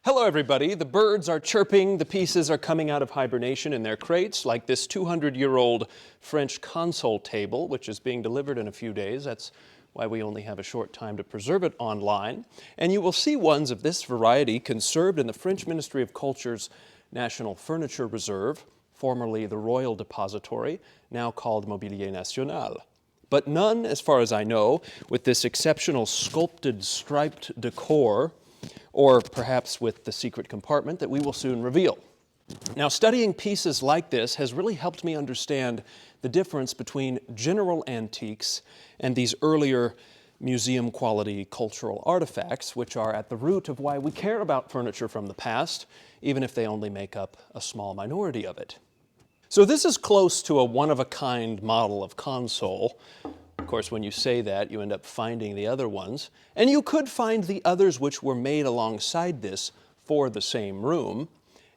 Hello everybody, the birds are chirping, the pieces are coming out of hibernation in their crates, like this 200-year-old French console table, which is being delivered in a few days. That's why we only have a short time to preserve it online. And you will see ones of this variety conserved in the French Ministry of Culture's National Furniture Reserve, formerly the Royal Depository, now called Mobilier National. But none, as far as I know, with this exceptional sculpted striped decor, or perhaps with the secret compartment that we will soon reveal. Now, studying pieces like this has really helped me understand the difference between general antiques and these earlier museum-quality cultural artifacts, which are at the root of why we care about furniture from the past, even if they only make up a small minority of it. So this is close to a one-of-a-kind model of console. Of course, when you say that, you end up finding the other ones. And you could find the others which were made alongside this for the same room.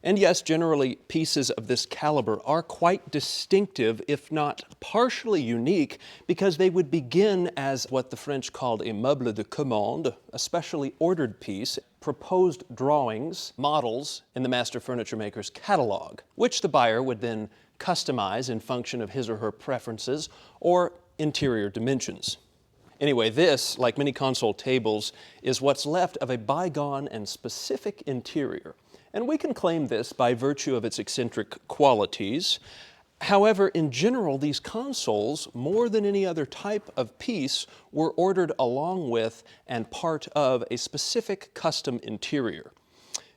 And yes, generally, pieces of this caliber are quite distinctive, if not partially unique, because they would begin as what the French called a meuble de commande, a specially ordered piece, proposed drawings, models in the master furniture maker's catalog, which the buyer would then customize in function of his or her preferences or interior dimensions. Anyway, this, like many console tables, is what's left of a bygone and specific interior. And we can claim this by virtue of its eccentric qualities. However, in general, these consoles, more than any other type of piece, were ordered along with and part of a specific custom interior.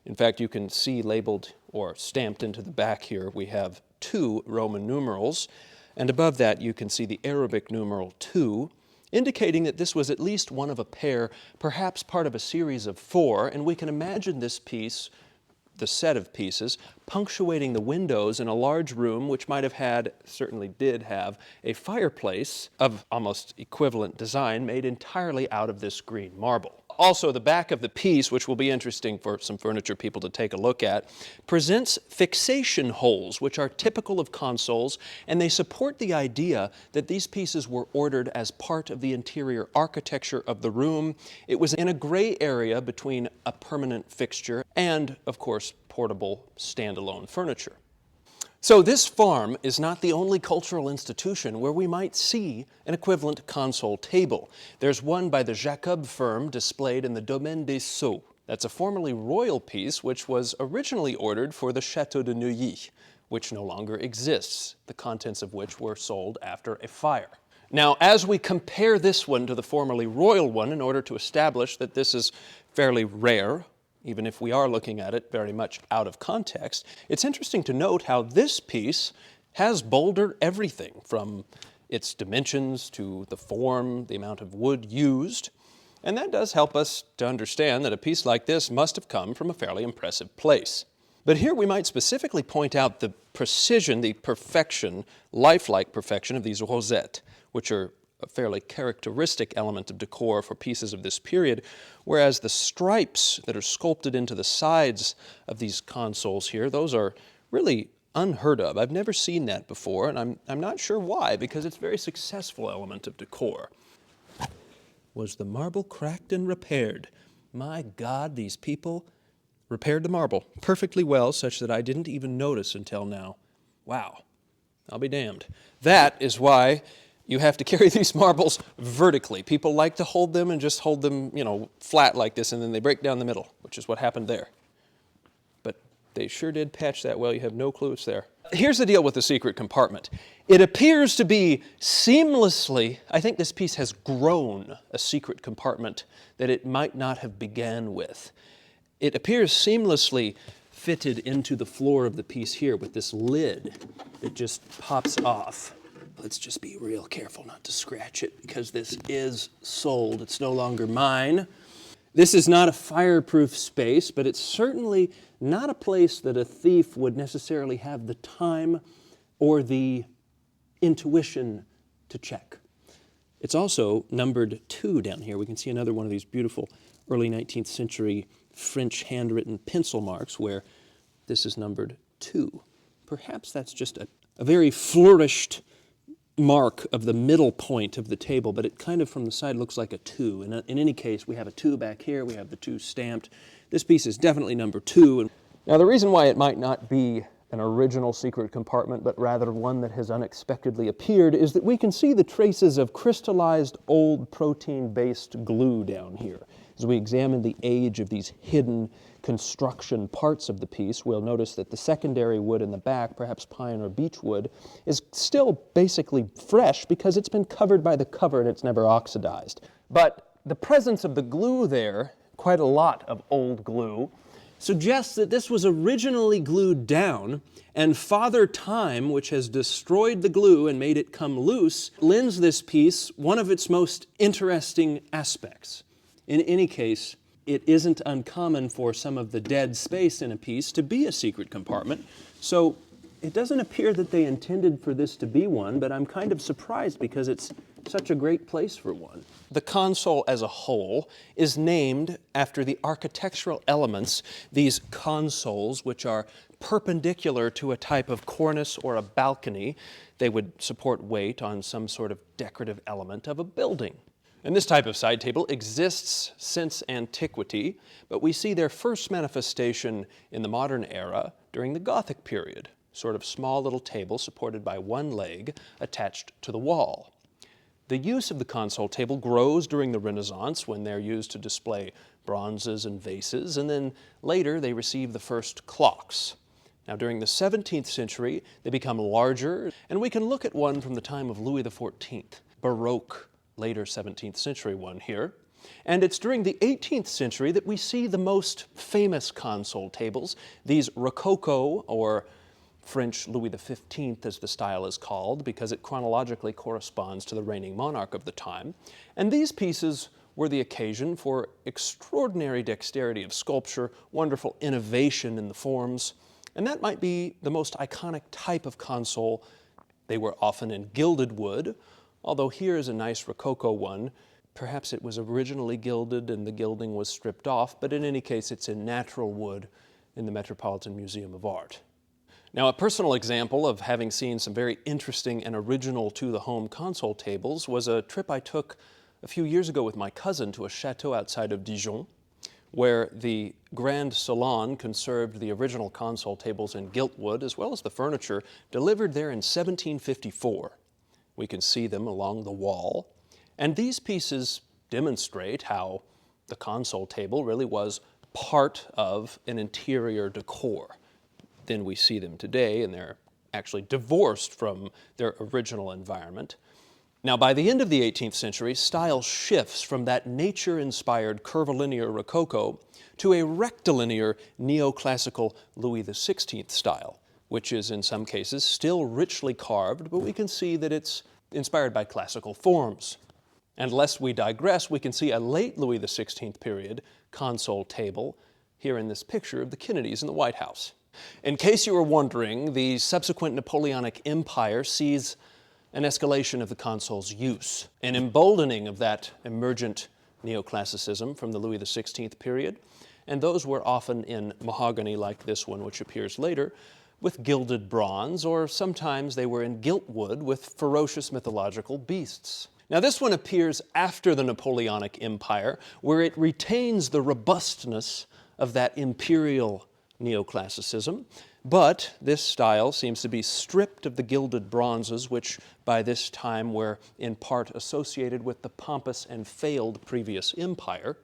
In fact, you can see labeled or stamped into the back here, we have 2 Roman numerals, and above that you can see the Arabic numeral 2, indicating that this was at least one of a pair, perhaps part of a series of 4, and we can imagine this piece, the set of pieces, punctuating the windows in a large room which might have had, certainly did have, a fireplace of almost equivalent design made entirely out of this green marble. Also, the back of the piece, which will be interesting for some furniture people to take a look at, presents fixation holes, which are typical of consoles, and they support the idea that these pieces were ordered as part of the interior architecture of the room. It was in a gray area between a permanent fixture and, of course, portable standalone furniture. So this farm is not the only cultural institution where we might see an equivalent console table. There's one by the Jacob firm displayed in the Domaine des Sceaux. That's a formerly royal piece which was originally ordered for the Château de Neuilly, which no longer exists, the contents of which were sold after a fire. Now, as we compare this one to the formerly royal one in order to establish that this is fairly rare, even if we are looking at it very much out of context, it's interesting to note how this piece has boldered everything from its dimensions to the form, the amount of wood used. And that does help us to understand that a piece like this must have come from a fairly impressive place. But here we might specifically point out the precision, the perfection, lifelike perfection of these rosettes, which are a fairly characteristic element of decor for pieces of this period, whereas the stripes that are sculpted into the sides of these consoles here, those are really unheard of. I've never seen that before, and I'm not sure why, because it's a very successful element of decor. Was the marble cracked and repaired? My God, these people repaired the marble perfectly well, such that I didn't even notice until now. Wow, I'll be damned. That is why you have to carry these marbles vertically. People like to hold them and just hold them, flat like this, and then they break down the middle, which is what happened there. But they sure did patch that well. You have no clue it's there. Here's the deal with the secret compartment. It appears to be seamlessly, I think this piece has grown a secret compartment that it might not have began with. It appears seamlessly fitted into the floor of the piece here with this lid that just pops off. Let's just be real careful not to scratch it because this is sold. It's no longer mine. This is not a fireproof space, but it's certainly not a place that a thief would necessarily have the time or the intuition to check. It's also numbered 2 down here. We can see another one of these beautiful early 19th century French handwritten pencil marks where this is numbered 2. Perhaps that's just a very flourished mark of the middle point of the table, but it kind of from the side looks like a 2. In any case, we have a 2 back here, we have the 2 stamped. This piece is definitely number 2. Now the reason why it might not be an original secret compartment, but rather one that has unexpectedly appeared, is that we can see the traces of crystallized old protein-based glue down here. As we examine the age of these hidden construction parts of the piece, we'll notice that the secondary wood in the back, perhaps pine or beech wood, is still basically fresh because it's been covered by the cover and it's never oxidized. But the presence of the glue there, quite a lot of old glue, suggests that this was originally glued down, and Father Time, which has destroyed the glue and made it come loose, lends this piece one of its most interesting aspects. In any case, it isn't uncommon for some of the dead space in a piece to be a secret compartment, so it doesn't appear that they intended for this to be one, but I'm kind of surprised because it's such a great place for one. The console as a whole is named after the architectural elements, these consoles, which are perpendicular to a type of cornice or a balcony. They would support weight on some sort of decorative element of a building. And this type of side table exists since antiquity, but we see their first manifestation in the modern era during the Gothic period, sort of small little table supported by one leg attached to the wall. The use of the console table grows during the Renaissance when they're used to display bronzes and vases, and then later they receive the first clocks. Now during the 17th century, they become larger, and we can look at one from the time of Louis XIV, Baroque, later 17th century one here. And it's during the 18th century that we see the most famous console tables, these Rococo, or French Louis XV as the style is called, because it chronologically corresponds to the reigning monarch of the time. And these pieces were the occasion for extraordinary dexterity of sculpture, wonderful innovation in the forms, and that might be the most iconic type of console. They were often in gilded wood, although here is a nice Rococo one. Perhaps it was originally gilded and the gilding was stripped off, but in any case it's in natural wood in the Metropolitan Museum of Art. Now, a personal example of having seen some very interesting and original to-the-home console tables was a trip I took a few years ago with my cousin to a chateau outside of Dijon, where the Grand Salon conserved the original console tables in gilt wood as well as the furniture delivered there in 1754. We can see them along the wall, and these pieces demonstrate how the console table really was part of an interior decor. Then we see them today, and they're actually divorced from their original environment. Now, by the end of the 18th century, style shifts from that nature-inspired curvilinear Rococo to a rectilinear neoclassical Louis XVI style, which is in some cases still richly carved, but we can see that it's inspired by classical forms. And lest we digress, we can see a late Louis XVI period console table here in this picture of the Kennedys in the White House. In case you were wondering, the subsequent Napoleonic Empire sees an escalation of the console's use, an emboldening of that emergent neoclassicism from the Louis XVI period, and those were often in mahogany like this one, which appears later, with gilded bronze, or sometimes they were in gilt wood with ferocious mythological beasts. Now this one appears after the Napoleonic Empire, where it retains the robustness of that imperial neoclassicism, but this style seems to be stripped of the gilded bronzes, which by this time were in part associated with the pompous and failed previous empire.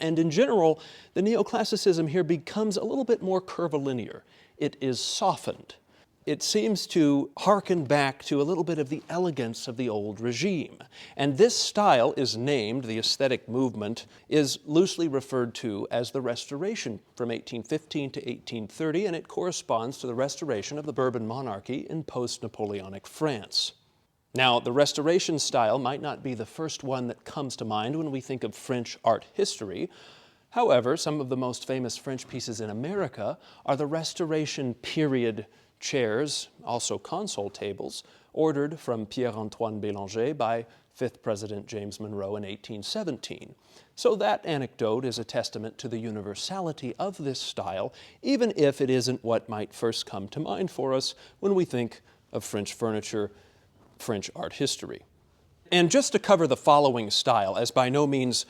And in general, the neoclassicism here becomes a little bit more curvilinear. It is softened. It seems to hearken back to a little bit of the elegance of the old regime. And this style is named, the aesthetic movement, is loosely referred to as the Restoration from 1815 to 1830, and it corresponds to the restoration of the Bourbon monarchy in post-Napoleonic France. Now, the Restoration style might not be the first one that comes to mind when we think of French art history. However, some of the most famous French pieces in America are the Restoration period chairs, also console tables, ordered from Pierre-Antoine Bélanger by 5th President James Monroe in 1817. So that anecdote is a testament to the universality of this style, even if it isn't what might first come to mind for us when we think of French furniture French art history. And just to cover the following style, as by no means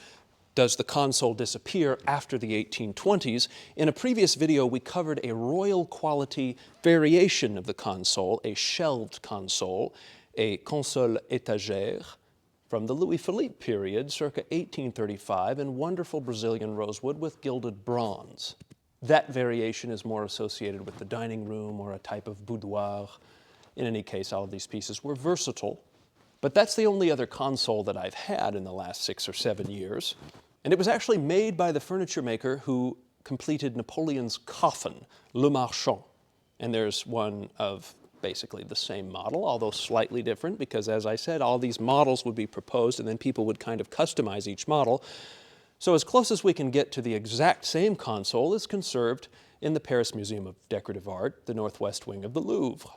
does the console disappear after the 1820s, in a previous video we covered a royal quality variation of the console, a shelved console, a console étagère, from the Louis Philippe period, circa 1835, in wonderful Brazilian rosewood with gilded bronze. That variation is more associated with the dining room or a type of boudoir. In any case, all of these pieces were versatile. But that's the only other console that I've had in the last 6 or 7 years. And it was actually made by the furniture maker who completed Napoleon's coffin, Le Marchand. And there's one of basically the same model, although slightly different, because as I said, all these models would be proposed and then people would kind of customize each model. So as close as we can get to the exact same console is conserved in the Paris Museum of Decorative Art, the northwest wing of the Louvre.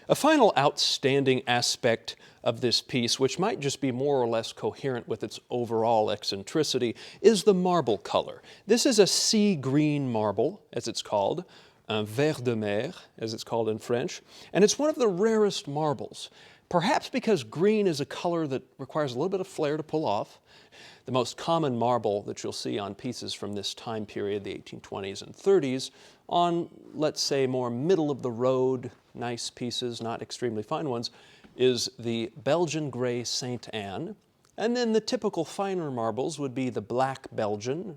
A final outstanding aspect of this piece, which might just be more or less coherent with its overall eccentricity, is the marble color. This is a sea green marble, as it's called, un vert de mer, as it's called in French, and it's one of the rarest marbles, perhaps because green is a color that requires a little bit of flair to pull off. The most common marble that you'll see on pieces from this time period, the 1820s and 30s, on, let's say, more middle-of-the-road, nice pieces, not extremely fine ones, is the Belgian Grey Saint Anne, and then the typical finer marbles would be the black Belgian,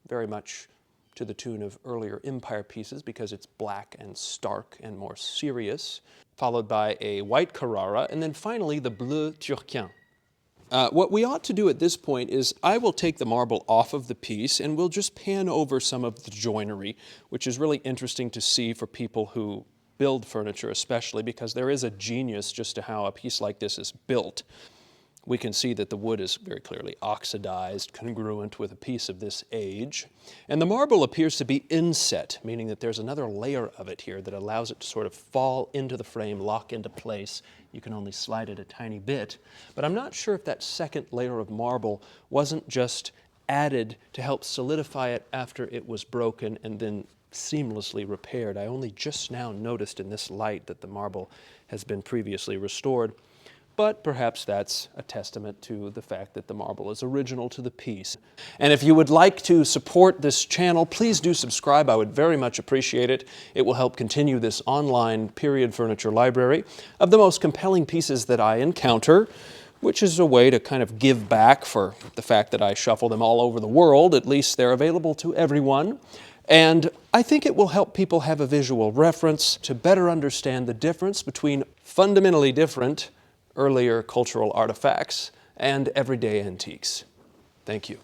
very much to the tune of earlier Empire pieces because it's black and stark and more serious, followed by a white Carrara, and then finally the bleu Turquin. What we ought to do at this point is I will take the marble off of the piece and we'll just pan over some of the joinery, which is really interesting to see for people who build furniture especially, because there is a genius just to how a piece like this is built. We can see that the wood is very clearly oxidized, congruent with a piece of this age. And the marble appears to be inset, meaning that there's another layer of it here that allows it to sort of fall into the frame, lock into place. You can only slide it a tiny bit. But I'm not sure if that second layer of marble wasn't just added to help solidify it after it was broken and then seamlessly repaired. I only just now noticed in this light that the marble has been previously restored. But perhaps that's a testament to the fact that the marble is original to the piece. And if you would like to support this channel, please do subscribe. I would very much appreciate it. It will help continue this online period furniture library of the most compelling pieces that I encounter, which is a way to kind of give back for the fact that I shuffle them all over the world. At least they're available to everyone. And I think it will help people have a visual reference to better understand the difference between fundamentally different earlier cultural artifacts and everyday antiques. Thank you.